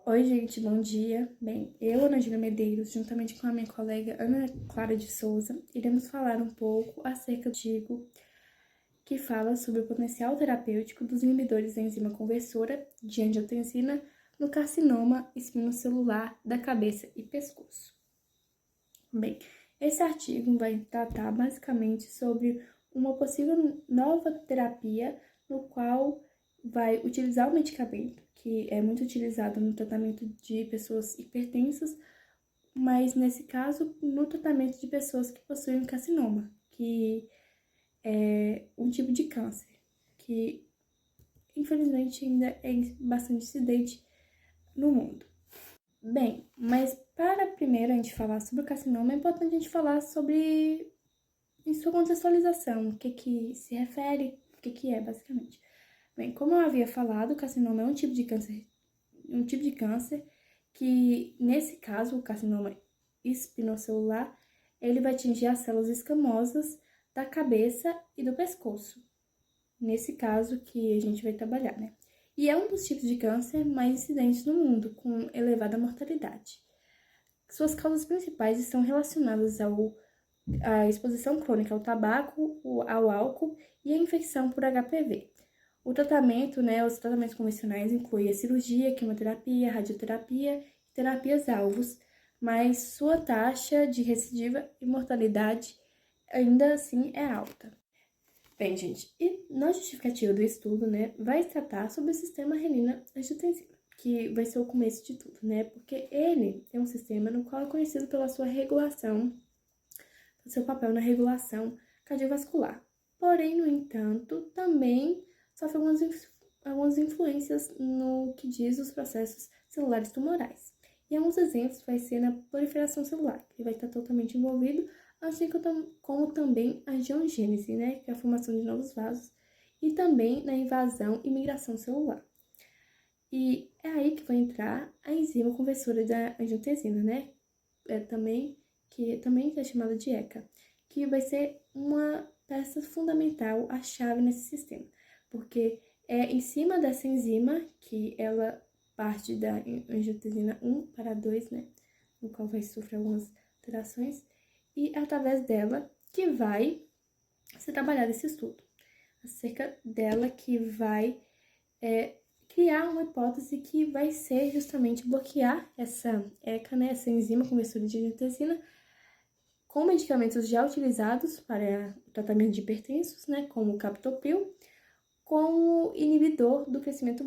Oi, gente, bom dia. Bem, eu, Ana Júlia Medeiros, juntamente com a minha colega Ana Clara de Souza, iremos falar um pouco acerca do artigo que fala sobre o potencial terapêutico dos inibidores da enzima conversora de angiotensina no carcinoma espinocelular da cabeça e pescoço. Bem, esse artigo vai tratar basicamente sobre uma possível nova terapia no qual vai utilizar o medicamento, que é muito utilizado no tratamento de pessoas hipertensas, mas nesse caso, no tratamento de pessoas que possuem carcinoma, que é um tipo de câncer, que infelizmente ainda é bastante incidente no mundo. Bem, mas para primeiro a gente falar sobre o carcinoma, é importante a gente falar sobre em sua contextualização, o que se refere, o que é basicamente. Bem, como eu havia falado, o carcinoma é um tipo de câncer que, nesse caso, o carcinoma espinocelular, ele vai atingir as células escamosas da cabeça e do pescoço. Nesse caso que a gente vai trabalhar, né? E é um dos tipos de câncer mais incidentes no mundo, com elevada mortalidade. Suas causas principais estão relacionadas à exposição crônica ao tabaco, ao álcool e à infecção por HPV. O tratamento, os tratamentos convencionais incluem a cirurgia, quimioterapia, radioterapia e terapias-alvos, mas sua taxa de recidiva e mortalidade ainda assim é alta. Bem, gente, e na justificativa do estudo, vai tratar sobre o sistema renina-angiotensina, que vai ser o começo de tudo, porque ele é um sistema no qual é conhecido pela sua regulação, seu papel na regulação cardiovascular. Porém, no entanto, também sofre algumas influências no que diz os processos celulares tumorais. E alguns exemplos vai ser na proliferação celular, que vai estar totalmente envolvido, assim como também a angiogênese, que é a formação de novos vasos, e também na invasão e migração celular. E é aí que vai entrar a enzima conversora da angiotensina, que também é chamada de ECA, que vai ser uma peça fundamental, a chave nesse sistema, porque é em cima dessa enzima que ela parte da angiotensina 1 para 2, no qual vai sofrer algumas alterações, e através dela que vai ser trabalhado esse estudo, acerca dela que vai criar uma hipótese que vai ser justamente bloquear essa ECA, essa enzima conversora de angiotensina, com medicamentos já utilizados para o tratamento de hipertensos, como o captopril, como inibidor do crescimento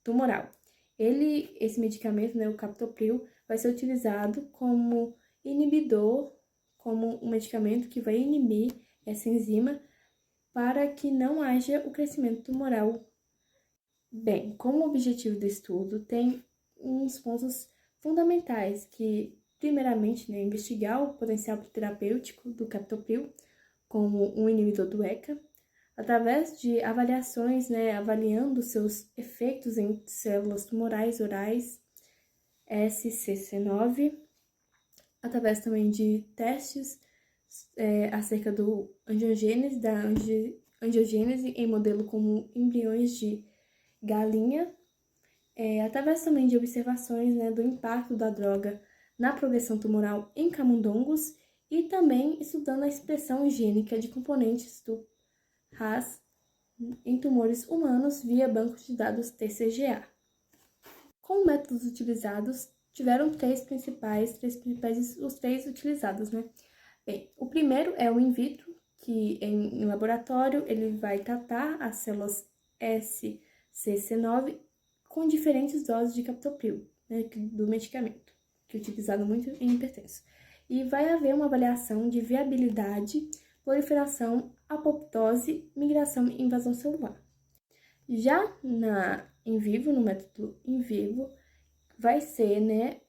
tumoral. Esse medicamento, o captopril, vai ser utilizado como inibidor, como um medicamento que vai inibir essa enzima para que não haja o crescimento tumoral. Bem, como objetivo do estudo, tem uns pontos fundamentais que, primeiramente, investigar o potencial terapêutico do captopril como um inibidor do ECA, através de avaliações, avaliando seus efeitos em células tumorais orais, SCC9, através também de testes acerca do angiogênese em modelo como embriões de galinha, através também de observações do impacto da droga na progressão tumoral em camundongos e também estudando a expressão gênica de componentes do RAS em tumores humanos via banco de dados TCGA. Com métodos utilizados, tiveram os três principais utilizados, Bem, o primeiro é o in vitro, que em laboratório ele vai tratar as células SCC9 com diferentes doses de captopril, do medicamento, que é utilizado muito em hipertenso. E vai haver uma avaliação de viabilidade, proliferação, apoptose, migração e invasão celular. Já no método in vivo, vai ser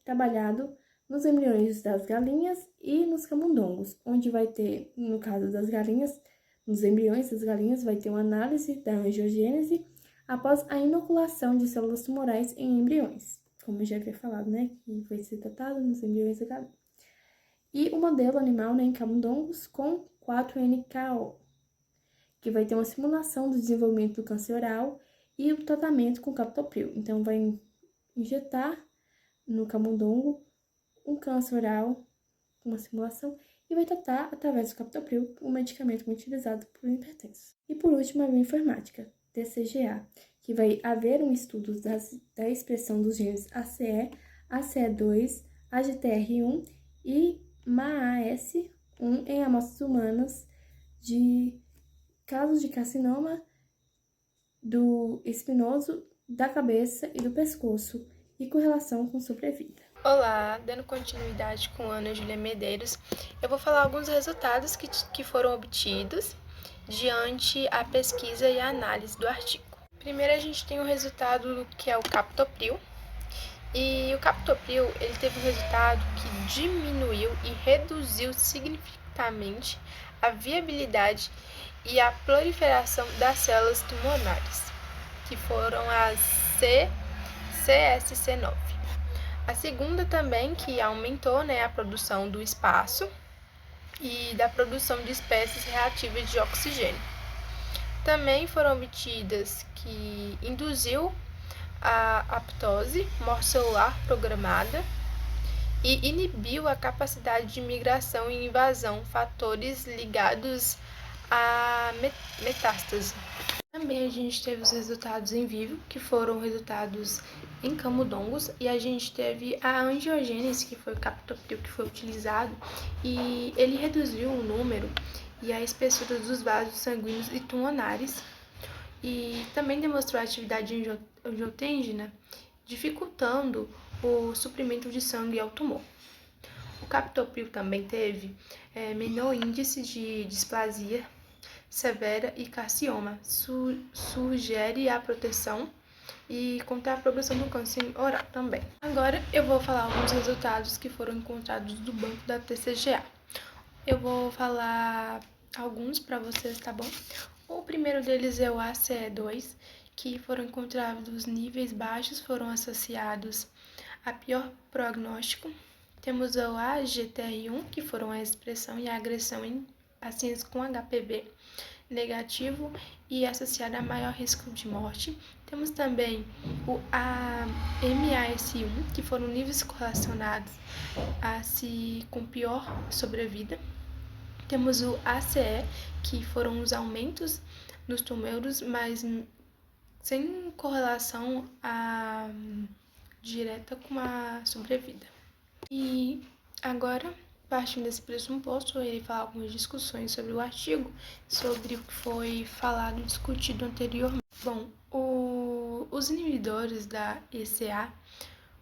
trabalhado nos embriões das galinhas e nos camundongos, onde vai ter, no caso das galinhas, nos embriões das galinhas, vai ter uma análise da angiogênese após a inoculação de células tumorais em embriões, como eu já havia falado, que vai ser tratado nos embriões da galinha. E o modelo animal, em camundongos, com 4NKO, que vai ter uma simulação do desenvolvimento do câncer oral e o tratamento com captopril. Então, vai injetar no camundongo, um câncer oral, uma simulação, e vai tratar, através do captopril, um medicamento muito utilizado por hipertensos. E por último, a bioinformática, TCGA, que vai haver um estudo da expressão dos genes ACE, ACE2, AGTR1 e MAS1 em amostras humanas de casos de carcinoma do espinoso, da cabeça e do pescoço e com relação com sobrevida. Olá, dando continuidade com Ana Júlia Medeiros, eu vou falar alguns resultados que foram obtidos diante a pesquisa e a análise do artigo. Primeiro a gente tem o resultado que é o captopril, e o captopril ele teve um resultado que diminuiu e reduziu significativamente a viabilidade e a proliferação das células tumores, que foram as CSC9. A segunda também, que aumentou a produção do espaço e da produção de espécies reativas de oxigênio. Também foram obtidas que induziu a apoptose morte celular programada e inibiu a capacidade de migração e invasão, fatores ligados à metástase. Também a gente teve os resultados em vivo, que foram resultados em camundongos, e a gente teve a angiogênese, que foi o captopril que foi utilizado, e ele reduziu o número e a espessura dos vasos sanguíneos e tumonares, e também demonstrou a atividade angiotensina, dificultando o suprimento de sangue ao tumor. O captopril também teve menor índice de displasia severa e carcioma, sugere a proteção e contra a progressão do câncer oral também. Agora eu vou falar alguns resultados que foram encontrados do banco da TCGA. Eu vou falar alguns para vocês, tá bom? O primeiro deles é o ACE2, que foram encontrados níveis baixos, foram associados a pior prognóstico. Temos o AGTR1, que foram a expressão e a agressão em pacientes com HPV negativo e associado a maior risco de morte. Temos também o MAS1, que foram níveis correlacionados com pior sobrevida. Temos o ACE, que foram os aumentos nos tumores, mas sem correlação direta com a sobrevida. E agora, partindo desse pressuposto, eu irei falar algumas discussões sobre o artigo, sobre o que foi falado e discutido anteriormente. Bom, os inibidores da ECA,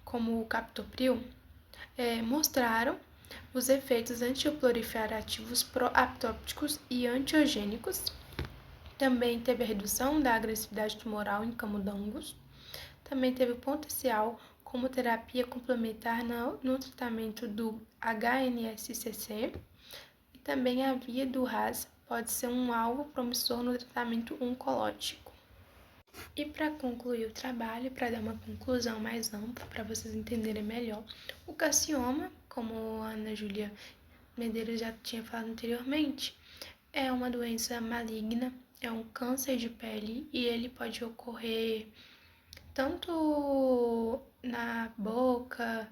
como o captopril, mostraram os efeitos antiproliferativos pró-apoptóticos e antiogênicos. Também teve a redução da agressividade tumoral em camundongos. Também teve o potencial como terapia complementar no tratamento do HNSCC, e também a via do RAS pode ser um alvo promissor no tratamento oncológico. E para concluir o trabalho, para dar uma conclusão mais ampla, para vocês entenderem melhor, o carcinoma, como a Ana Júlia Medeiros já tinha falado anteriormente, é uma doença maligna, é um câncer de pele e ele pode ocorrer tanto na boca,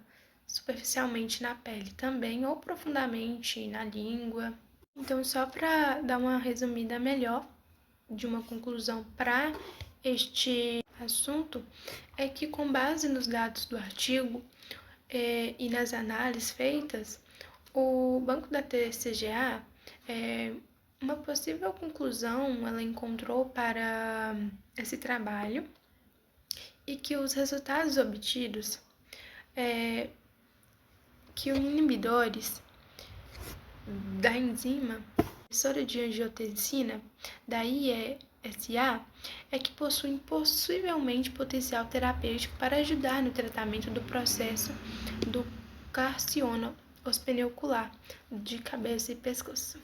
superficialmente na pele também, ou profundamente na língua. Então, só para dar uma resumida melhor, de uma conclusão para este assunto, é que com base nos dados do artigo e nas análises feitas, o banco da TCGA, uma possível conclusão ela encontrou para esse trabalho, e que os resultados obtidos que os inibidores da enzima repressora de angiotensina, da IESA, que possuem possivelmente potencial terapêutico para ajudar no tratamento do processo do carcinoma ospenicular de cabeça e pescoço.